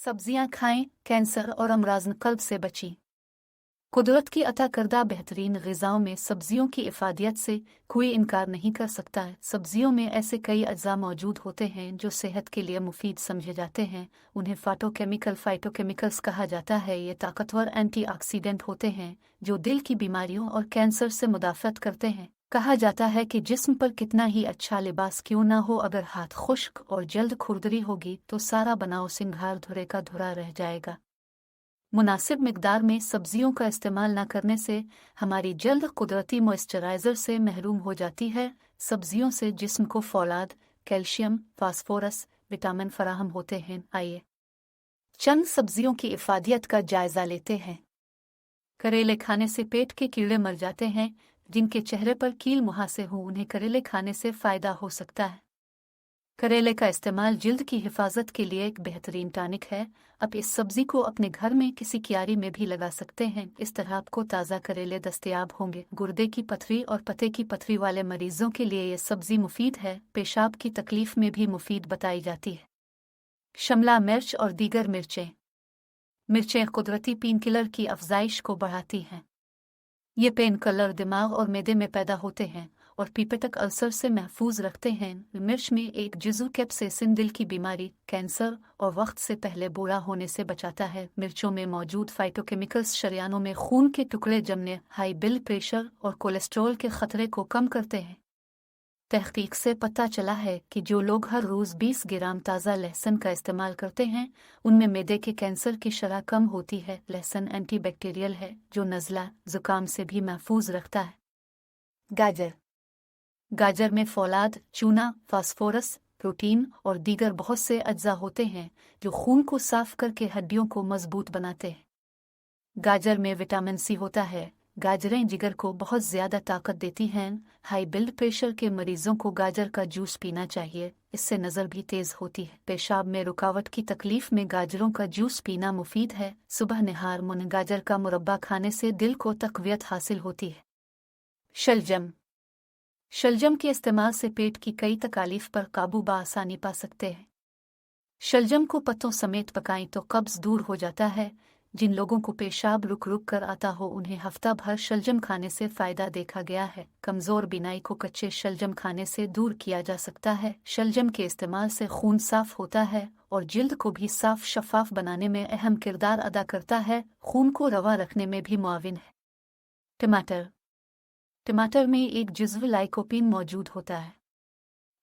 सब्जियां खाएं, कैंसर और अमराज़ कल्ब से बचें। कुदरत की अता करदा बेहतरीन ग़िज़ाओं में सब्जियों की इफ़ादियत से कोई इनकार नहीं कर सकता है। सब्जियों में ऐसे कई अज्जा मौजूद होते हैं जो सेहत के लिए मुफीद समझे जाते हैं। उन्हें फाइटोकेमिकल्स कहा जाता है। ये ताकतवर एंटीऑक्सीडेंट होते हैं जो दिल की बीमारियों और कैंसर से मुदाफ़त करते हैं। कहा जाता है कि जिस्म पर कितना ही अच्छा लिबास क्यों ना हो, अगर हाथ खुश्क और जल्द खुरदरी होगी तो सारा बनाव सिंगार धुरे का धुरा रह जाएगा। मुनासिब मिकदार में सब्जियों का इस्तेमाल न करने से हमारी जल्द कुदरती मॉइस्चराइज़र से महरूम हो जाती है। सब्जियों से जिस्म को फौलाद, कैल्शियम, फास्फोरस, विटामिन फराहम होते हैं। आइए चंद सब्जियों की इफ़ादियत का जायज़ा लेते हैं। करेले खाने से पेट के कीड़े मर जाते हैं। जिनके चेहरे पर कील मुहासे हों उन्हें करेले खाने से फ़ायदा हो सकता है। करेले का इस्तेमाल जिल्द की हिफाजत के लिए एक बेहतरीन टॉनिक है। आप इस सब्जी को अपने घर में किसी क्यारी में भी लगा सकते हैं। इस तरह आपको ताज़ा करेले दस्तयाब होंगे। गुर्दे की पथरी और पते की पथरी वाले मरीजों के लिए ये सब्जी मुफीद है। पेशाब की तकलीफ में भी मुफीद बताई जाती है। शिमला मिर्च और दीगर मिर्चें कुदरती पेन किलर की अफजाइश को बढ़ाती हैं। ये पेन किलर दिमाग और मैदे में पैदा होते हैं और पीपेटिक अल्सर से महफूज रखते हैं। मिर्च में एक जुज़ु कैप्सेसिन दिल की बीमारी, कैंसर और वक्त से पहले बूढ़ा होने से बचाता है। मिर्चों में मौजूद फाइटोकेमिकल्स शरियानों में खून के टुकड़े जमने, हाई ब्लड प्रेशर और कोलेस्ट्रॉल के खतरे को कम करते हैं। तहकीक से पता चला है कि जो लोग हर रोज़ 20 ग्राम ताज़ा लहसुन का इस्तेमाल करते हैं उनमें मैदे के कैंसर की शरह कम होती है। लहसुन एंटीबैक्टीरियल है जो नज़ला, ज़ुकाम से भी महफूज रखता है। गाजर में फौलाद, चूना, फास्फोरस, प्रोटीन और दीगर बहुत से अज्जा होते हैं जो खून को साफ करके हड्डियों को मजबूत बनाते हैं। गाजर में विटामिन सी होता है। गाजरें जिगर को बहुत ज़्यादा ताकत देती हैं। हाई ब्लड प्रेशर के मरीजों को गाजर का जूस पीना चाहिए, इससे नज़र भी तेज़ होती है। पेशाब में रुकावट की तकलीफ में गाजरों का जूस पीना मुफीद है। सुबह निहार मुन गाजर का मुरब्बा खाने से दिल को तक़वियत हासिल होती है। शलजम के इस्तेमाल से पेट की कई तकालीफ पर काबू बआसानी पा सकते हैं। शलजम को पत्तों समेत पकाएं तो कब्ज़ दूर हो जाता है। जिन लोगों को पेशाब रुक रुक कर आता हो उन्हें हफ्ता भर शलजम खाने से फ़ायदा देखा गया है। कमज़ोर बीनाई को कच्चे शलजम खाने से दूर किया जा सकता है। शलजम के इस्तेमाल से खून साफ होता है और जिल्द को भी साफ शफाफ बनाने में अहम किरदार अदा करता है। खून को रवा रखने में भी मुआविन है। टमाटर में एक जुज़्व लाइकोपीन मौजूद होता है।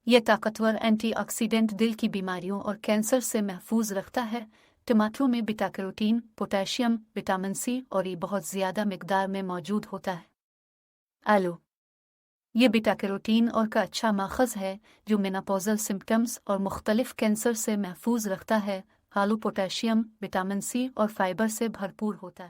यह ताकतवर एंटीऑक्सीडेंट दिल की बीमारियों और कैंसर से महफूज रखता है। टमाटरों में beta carotene, potassium, vitamin C और ई बहुत ज़्यादा मिकदार में मौजूद होता है। आलू, ये बीटा कैरोटीन और का अच्छा माखज़ है जो मेनोपॉज़ल सिम्पटम्स और मुख्तलिफ कैंसर से महफूज रखता है। आलू पोटेशियम, विटामिन सी और फाइबर से भरपूर होता है।